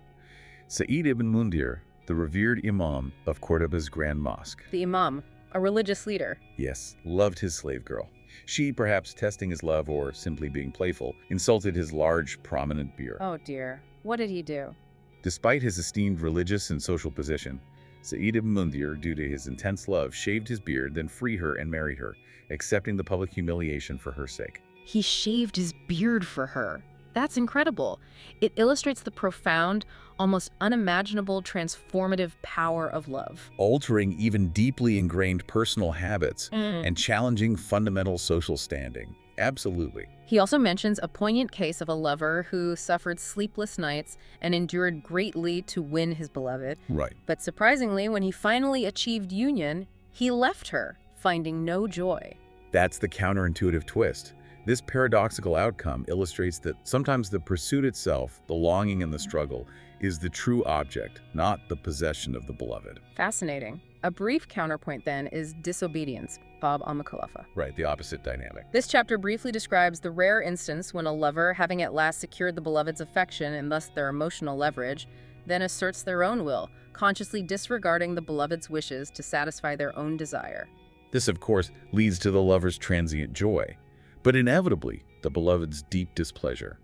Sa'id ibn Mundir, the revered imam of Cordoba's Grand Mosque. The imam, a religious leader. Yes, loved his slave girl. She, perhaps testing his love or simply being playful, insulted his large, prominent beard. Oh dear, what did he do? Despite his esteemed religious and social position, Sa'id ibn Mundir, due to his intense love, shaved his beard, then freed her and married her, accepting the public humiliation for her sake. He shaved his beard for her. That's incredible. It illustrates the profound, almost unimaginable, transformative power of love. Altering even deeply ingrained personal habits and challenging fundamental social standing. Absolutely. He also mentions a poignant case of a lover who suffered sleepless nights and endured greatly to win his beloved. Right. But surprisingly, when he finally achieved union, he left her, finding no joy. That's the counterintuitive twist. This paradoxical outcome illustrates that sometimes the pursuit itself, the longing and the struggle, is the true object, not the possession of the beloved. Fascinating. A brief counterpoint, then, is Disobedience, Bab al-Mukallafa. Right, the opposite dynamic. This chapter briefly describes the rare instance when a lover, having at last secured the beloved's affection and thus their emotional leverage, then asserts their own will, consciously disregarding the beloved's wishes to satisfy their own desire. This, of course, leads to the lover's transient joy, but inevitably the beloved's deep displeasure.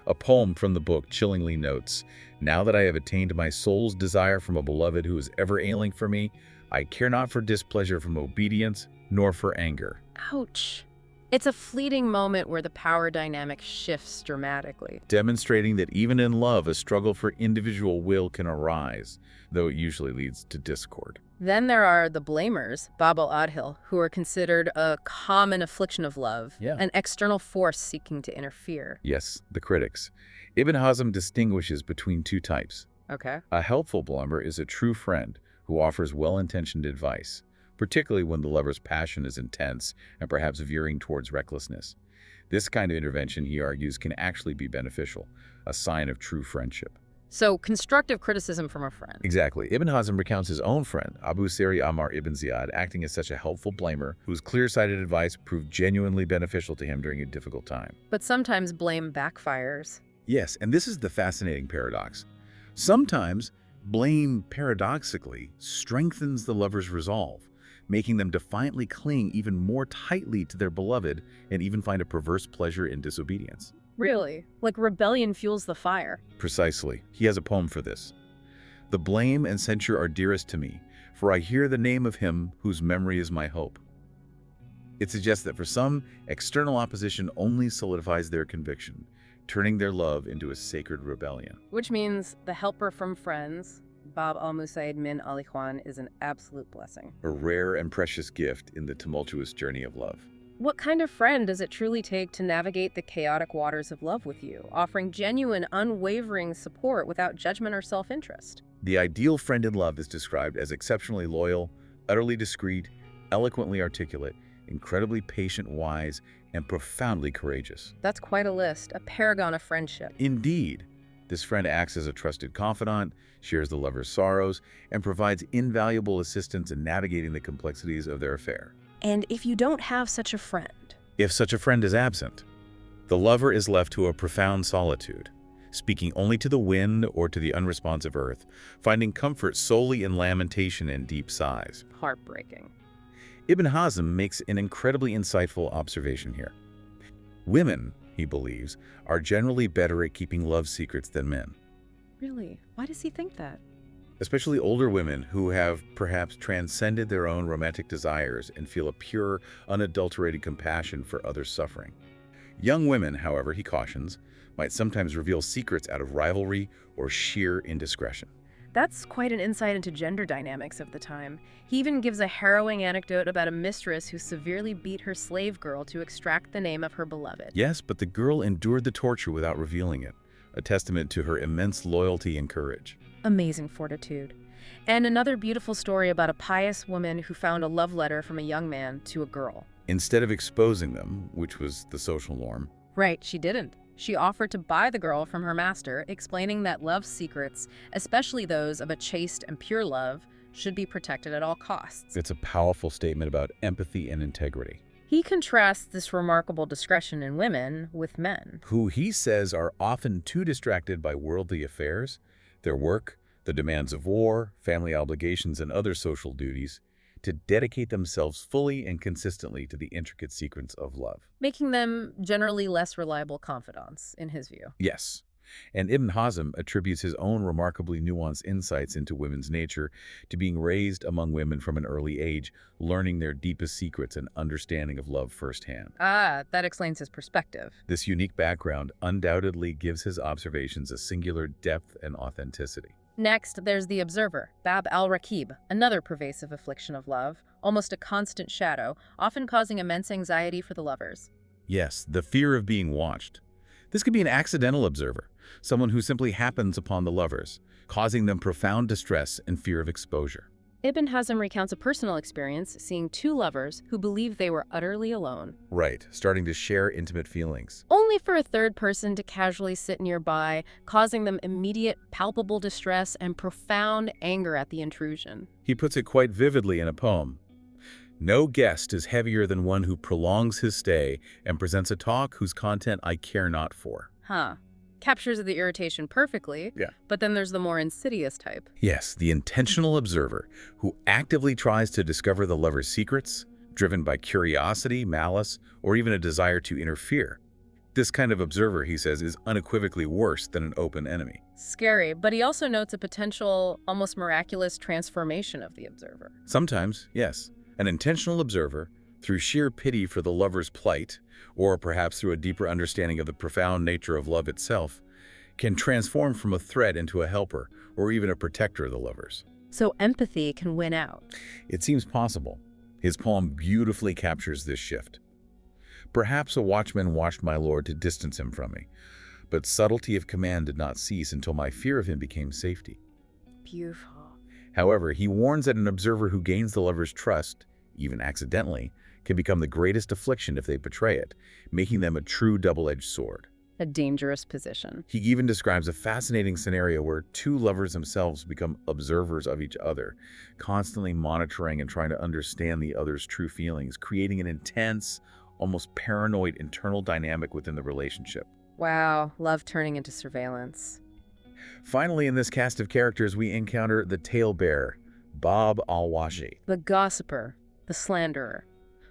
A poem from the book chillingly notes, "Now that I have attained my soul's desire from a beloved who is ever ailing for me, I care not for displeasure from obedience, nor for anger." Ouch. It's a fleeting moment where the power dynamic shifts dramatically. Demonstrating that even in love, a struggle for individual will can arise, though it usually leads to discord. Then there are the blamers, Bab al-Adhil, who are considered a common affliction of love, an external force seeking to interfere. Yes, the critics. Ibn Hazm distinguishes between two types. Okay. A helpful blamer is a true friend who offers well-intentioned advice, particularly when the lover's passion is intense and perhaps veering towards recklessness. This kind of intervention, he argues, can actually be beneficial, a sign of true friendship. So, constructive criticism from a friend. Exactly. Ibn Hazm recounts his own friend, Abu Sari Ammar ibn Ziyad, acting as such a helpful blamer whose clear-sighted advice proved genuinely beneficial to him during a difficult time. But sometimes blame backfires. Yes, and this is the fascinating paradox. Sometimes blame, paradoxically, strengthens the lover's resolve, making them defiantly cling even more tightly to their beloved and even find a perverse pleasure in disobedience. Really? Like rebellion fuels the fire. Precisely. He has a poem for this. The blame and censure are dearest to me, for I hear the name of him whose memory is my hope. It suggests that for some, external opposition only solidifies their conviction, turning their love into a sacred rebellion. Which means the helper from friends, Bab al-Musaid min al-Ikhwan, is an absolute blessing. A rare and precious gift in the tumultuous journey of love. What kind of friend does it truly take to navigate the chaotic waters of love with you, offering genuine, unwavering support without judgment or self-interest? The ideal friend in love is described as exceptionally loyal, utterly discreet, eloquently articulate, incredibly patient, wise, and profoundly courageous. That's quite a list, a paragon of friendship. Indeed, this friend acts as a trusted confidant, shares the lover's sorrows, and provides invaluable assistance in navigating the complexities of their affair. And if you don't have such a friend? If such a friend is absent, the lover is left to a profound solitude, speaking only to the wind or to the unresponsive earth, finding comfort solely in lamentation and deep sighs. Heartbreaking. Ibn Hazm makes an incredibly insightful observation here. Women, he believes, are generally better at keeping love secrets than men. Really? Why does he think that? Especially older women who have perhaps transcended their own romantic desires and feel a pure, unadulterated compassion for others' suffering. Young women, however, he cautions, might sometimes reveal secrets out of rivalry or sheer indiscretion. That's quite an insight into gender dynamics of the time. He even gives a harrowing anecdote about a mistress who severely beat her slave girl to extract the name of her beloved. Yes, but the girl endured the torture without revealing it, a testament to her immense loyalty and courage. Amazing fortitude. And another beautiful story about a pious woman who found a love letter from a young man to a girl. Instead of exposing them, which was the social norm. Right, she didn't. She offered to buy the girl from her master, explaining that love's secrets, especially those of a chaste and pure love, should be protected at all costs. It's a powerful statement about empathy and integrity. He contrasts this remarkable discretion in women with men, who he says are often too distracted by worldly affairs, their work, the demands of war, family obligations, and other social duties, to dedicate themselves fully and consistently to the intricate sequence of love. making them generally less reliable confidants, in his view. Yes, and Ibn Hazm attributes his own remarkably nuanced insights into women's nature to being raised among women from an early age, learning their deepest secrets and understanding of love firsthand. Ah, that explains his perspective. This unique background undoubtedly gives his observations a singular depth and authenticity. Next, there's the observer, Bab al-Rakib, another pervasive affliction of love, almost a constant shadow, often causing immense anxiety for the lovers. Yes, the fear of being watched. This could be an accidental observer, someone who simply happens upon the lovers, causing them profound distress and fear of exposure. Ibn Hazm recounts a personal experience seeing two lovers who believed they were utterly alone, Right, starting to share intimate feelings. only for a third person to casually sit nearby, causing them immediate, palpable distress and profound anger at the intrusion. He puts it quite vividly in a poem. No guest is heavier than one who prolongs his stay and presents a talk whose content I care not for. Captures the irritation perfectly, Yeah. but then there's the more insidious type. Yes, the intentional observer who actively tries to discover the lover's secrets, driven by curiosity, malice, or even a desire to interfere. This kind of observer, he says, is unequivocally worse than an open enemy. Scary, but he also notes a potential, almost miraculous transformation of the observer. Sometimes, yes, an intentional observer, through sheer pity for the lover's plight, or perhaps through a deeper understanding of the profound nature of love itself, can transform from a threat into a helper or even a protector of the lovers. So empathy can win out. It seems possible. His poem beautifully captures this shift. Perhaps a watchman watched my lord to distance him from me, but subtlety of command did not cease until my fear of him became safety. Beautiful. However, he warns that an observer who gains the lover's trust, even accidentally, can become the greatest affliction if they betray it, making them a true double-edged sword. A dangerous position. He even describes a fascinating scenario where two lovers themselves become observers of each other, constantly monitoring and trying to understand the other's true feelings, creating an intense, almost paranoid internal dynamic within the relationship. Wow, love turning into surveillance. Finally, in this cast of characters, we encounter the talebearer, Bab al-Washi. The gossiper, the slanderer,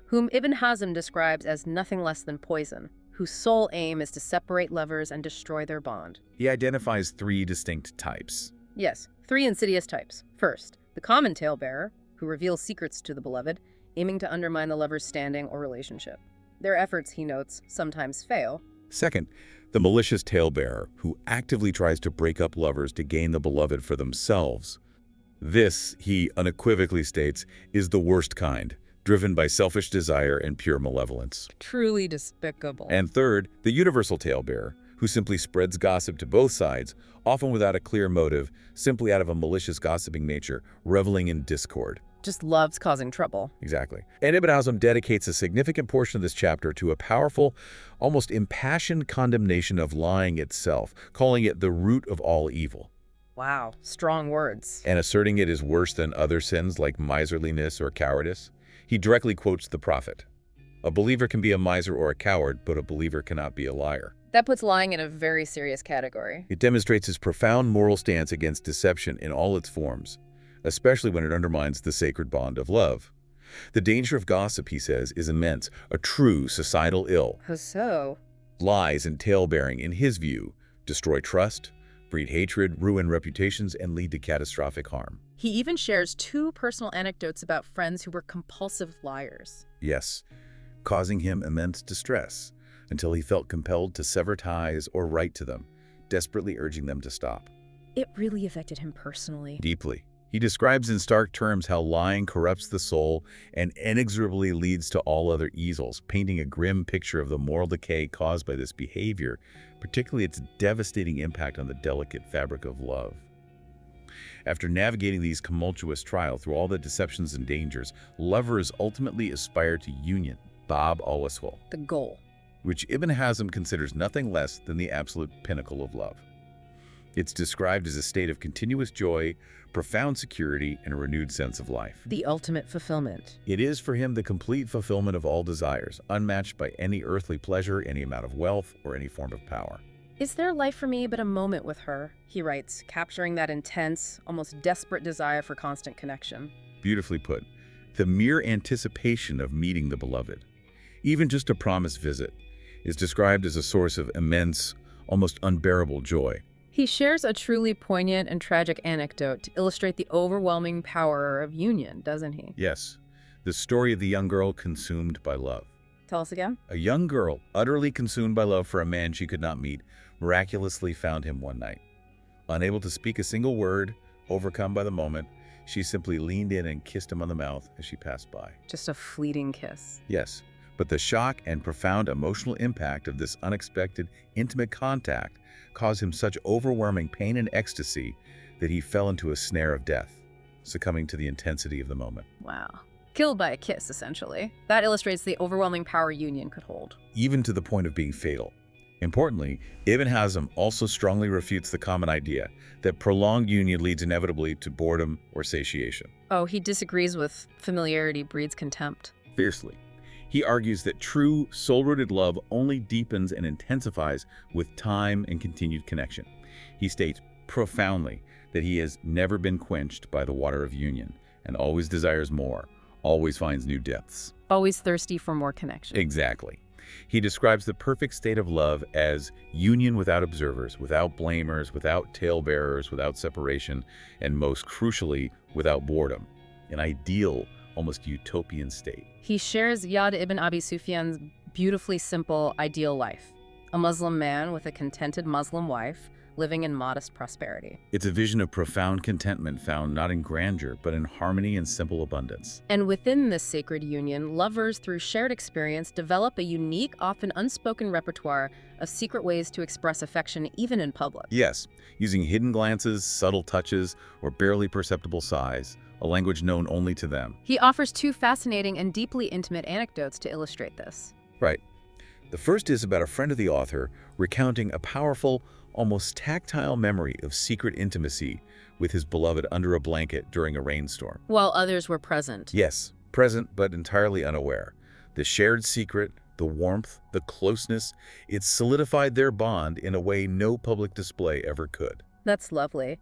whom Ibn Hazm describes as nothing less than poison, whose sole aim is to separate lovers and destroy their bond. He identifies three distinct types. Yes, three insidious types. First, the common talebearer, who reveals secrets to the beloved, aiming to undermine the lover's standing or relationship. Their efforts, he notes, sometimes fail. Second, the malicious talebearer, who actively tries to break up lovers to gain the beloved for themselves. This, he unequivocally states, is the worst kind, driven by selfish desire and pure malevolence. Truly despicable. And third, the universal talebearer, who simply spreads gossip to both sides, often without a clear motive, simply out of a malicious gossiping nature, reveling in discord. Just loves causing trouble. Exactly. And Ibn Hazm dedicates a significant portion of this chapter to a powerful, almost impassioned condemnation of lying itself, calling it the root of all evil. Wow, strong words. And asserting it is worse than other sins like miserliness or cowardice. He directly quotes the prophet. A believer can be a miser or a coward, but a believer cannot be a liar. That puts lying in a very serious category. It demonstrates his profound moral stance against deception in all its forms, especially when it undermines the sacred bond of love. The danger of gossip, he says, is immense, a true societal ill. How so? Lies and tale-bearing, in his view, destroy trust, breed hatred, ruin reputations, and lead to catastrophic harm. He even shares 2 personal anecdotes about friends who were compulsive liars. Yes, causing him immense distress, until he felt compelled to sever ties or write to them, desperately urging them to stop. It really affected him personally. Deeply. He describes in stark terms how lying corrupts the soul and inexorably leads to all other evils, painting a grim picture of the moral decay caused by this behavior, particularly its devastating impact on the delicate fabric of love. After navigating these tumultuous trials through all the deceptions and dangers, lovers ultimately aspire to union, Bab al-Wasl, The goal. which Ibn Hazm considers nothing less than the absolute pinnacle of love. It's described as a state of continuous joy, profound security, and a renewed sense of life. The ultimate fulfillment. It is for him the complete fulfillment of all desires, unmatched by any earthly pleasure, any amount of wealth, or any form of power. Is there life for me but a moment with her? He writes, capturing that intense, almost desperate desire for constant connection. Beautifully put. The mere anticipation of meeting the beloved, even just a promised visit, is described as a source of immense, almost unbearable joy. He shares a truly poignant and tragic anecdote to illustrate the overwhelming power of union, doesn't he? Yes, the story of the young girl consumed by love. Tell us again. A young girl, utterly consumed by love for a man she could not meet, miraculously found him one night. Unable to speak a single word, overcome by the moment, she simply leaned in and kissed him on the mouth as she passed by. Just a fleeting kiss. Yes, but the shock and profound emotional impact of this unexpected, intimate contact caused him such overwhelming pain and ecstasy that he fell into a snare of death, succumbing to the intensity of the moment. Wow. Killed by a kiss, essentially. That illustrates the overwhelming power union could hold. Even to the point of being fatal. Importantly, Ibn Hazm also strongly refutes the common idea that prolonged union leads inevitably to boredom or satiation. Oh, he disagrees with familiarity breeds contempt. Fiercely. He argues that true, soul-rooted love only deepens and intensifies with time and continued connection. He states profoundly that he has never been quenched by the water of union and always desires more, always finds new depths. Always thirsty for more connection. Exactly. He describes the perfect state of love as union without observers, without blamers, without talebearers, without separation, and most crucially, without boredom. An ideal, almost utopian state. He shares Yad ibn Abi Sufyan's beautifully simple, ideal life. A Muslim man with a contented Muslim wife, living in modest prosperity. It's a vision of profound contentment found not in grandeur, but in harmony and simple abundance. And within this sacred union, lovers, through shared experience, develop a unique, often unspoken repertoire of secret ways to express affection even in public. Yes, using hidden glances, subtle touches, or barely perceptible sighs, a language known only to them. He offers two fascinating and deeply intimate anecdotes to illustrate this. Right. The first is about a friend of the author recounting a powerful, almost tactile memory of secret intimacy with his beloved under a blanket during a rainstorm. While others were present. Yes, present but entirely unaware. The shared secret, the warmth, the closeness, it solidified their bond in a way no public display ever could. That's lovely.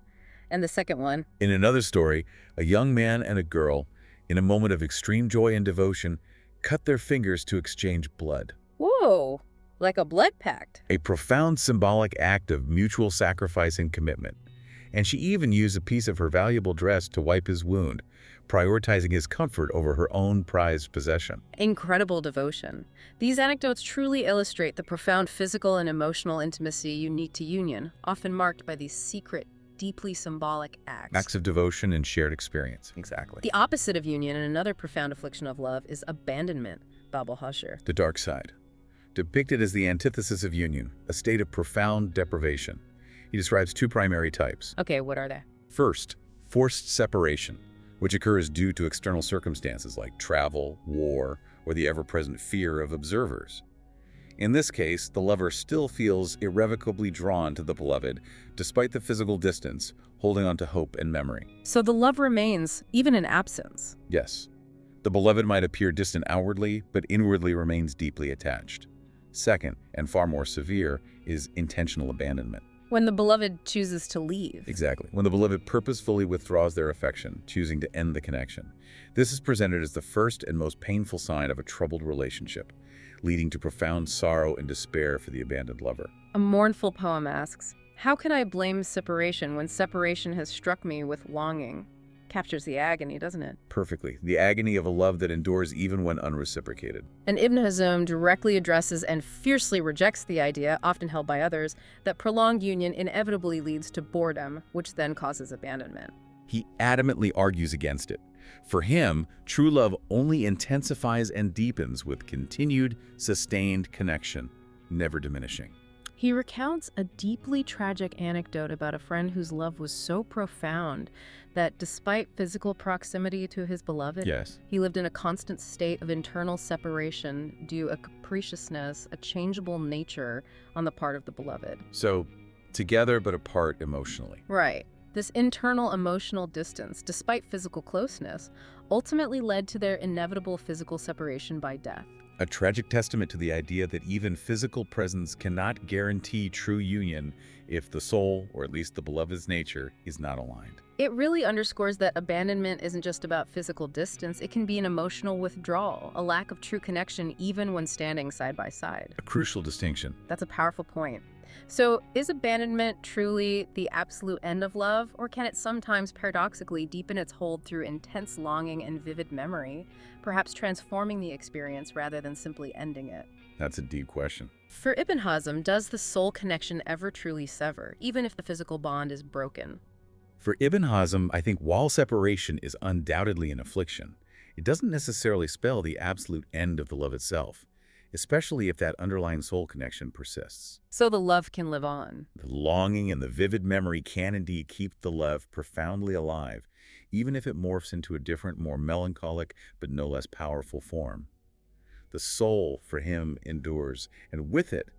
And the second one? In another story, a young man and a girl, in a moment of extreme joy and devotion, cut their fingers to exchange blood. Whoa, like a blood pact. A profound symbolic act of mutual sacrifice and commitment. And she even used a piece of her valuable dress to wipe his wound, prioritizing his comfort over her own prized possession. Incredible devotion. These anecdotes truly illustrate the profound physical and emotional intimacy unique to union, often marked by these secret, deeply symbolic acts. Acts of devotion and shared experience. Exactly. The opposite of union and another profound affliction of love is abandonment, Babel Husher. The dark side. Depicted as the antithesis of union, a state of profound deprivation. He describes two primary types. Okay, what are they? First, forced separation, which occurs due to external circumstances like travel, war, or the ever-present fear of observers. In this case, the lover still feels irrevocably drawn to the beloved, despite the physical distance, holding on to hope and memory. So the love remains, even in absence. Yes. The beloved might appear distant outwardly, but inwardly remains deeply attached. Second, and far more severe, is intentional abandonment. When the beloved chooses to leave. Exactly. When the beloved purposefully withdraws their affection, choosing to end the connection. This is presented as the first and most painful sign of a troubled relationship, leading to profound sorrow and despair for the abandoned lover. A mournful poem asks, how can I blame separation when separation has struck me with longing? Captures the agony, doesn't it? Perfectly. The agony of a love that endures even when unreciprocated. And Ibn Hazm directly addresses and fiercely rejects the idea, often held by others, that prolonged union inevitably leads to boredom, which then causes abandonment. He adamantly argues against it. For him, true love only intensifies and deepens with continued, sustained connection, never diminishing. He recounts a deeply tragic anecdote about a friend whose love was so profound that despite physical proximity to his beloved, he lived in a constant state of internal separation due to a capriciousness, a changeable nature on the part of the beloved. So, together but apart emotionally. Right. This internal emotional distance, despite physical closeness, ultimately led to their inevitable physical separation by death. A tragic testament to the idea that even physical presence cannot guarantee true union if the soul, or at least the beloved's nature, is not aligned. It really underscores that abandonment isn't just about physical distance. It can be an emotional withdrawal, a lack of true connection even when standing side by side. A crucial distinction. That's a powerful point. So, is abandonment truly the absolute end of love, or can it sometimes paradoxically deepen its hold through intense longing and vivid memory, perhaps transforming the experience rather than simply ending it? That's a deep question. For Ibn Hazm, does the soul connection ever truly sever, even if the physical bond is broken? For Ibn Hazm, I think while separation is undoubtedly an affliction, it doesn't necessarily spell the absolute end of the love itself, especially if that underlying soul connection persists. So the love can live on. The longing and the vivid memory can indeed keep the love profoundly alive, even if it morphs into a different, more melancholic, but no less powerful form. The soul, for him, endures, and with it,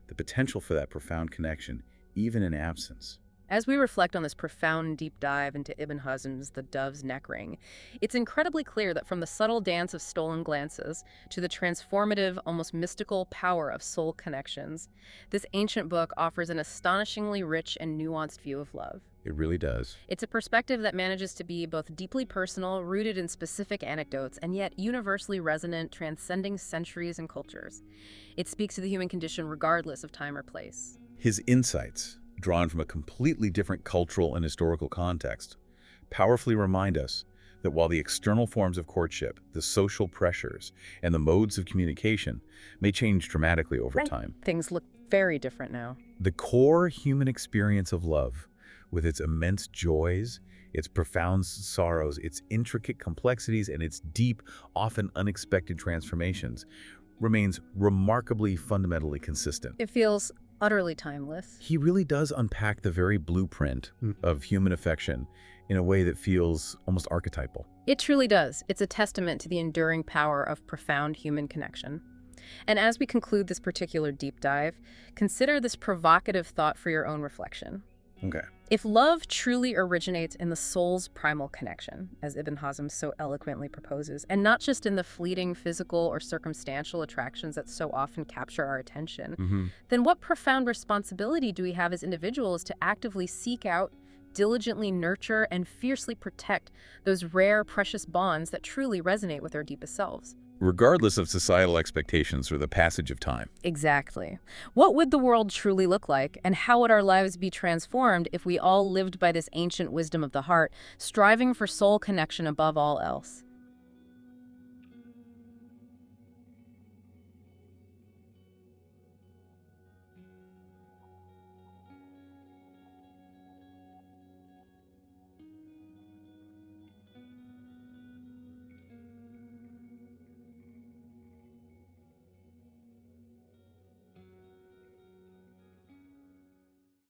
the potential for that profound connection, even in absence. As we reflect on this profound deep dive into Ibn Hazm's The Dove's Neck Ring, it's incredibly clear that from the subtle dance of stolen glances to the transformative, almost mystical power of soul connections, this ancient book offers an astonishingly rich and nuanced view of love. It really does. It's a perspective that manages to be both deeply personal, rooted in specific anecdotes, and yet universally resonant, transcending centuries and cultures. It speaks to the human condition regardless of time or place. His insights, drawn from a completely different cultural and historical context, powerfully remind us that while the external forms of courtship, the social pressures, and the modes of communication may change dramatically over time, things look very different now. The core human experience of love, with its immense joys, its profound sorrows, its intricate complexities, and its deep, often unexpected transformations, remains remarkably fundamentally consistent. It feels utterly timeless. He really does unpack the very blueprint of human affection in a way that feels almost archetypal. It truly does. It's a testament to the enduring power of profound human connection. And as we conclude this particular deep dive, consider this provocative thought for your own reflection. Okay. If love truly originates in the soul's primal connection, as Ibn Hazm so eloquently proposes, and not just in the fleeting physical or circumstantial attractions that so often capture our attention, then what profound responsibility do we have as individuals to actively seek out, diligently nurture, and fiercely protect those rare, precious bonds that truly resonate with our deepest selves? Regardless of societal expectations or the passage of time. Exactly. What would the world truly look like, and how would our lives be transformed if we all lived by this ancient wisdom of the heart, striving for soul connection above all else?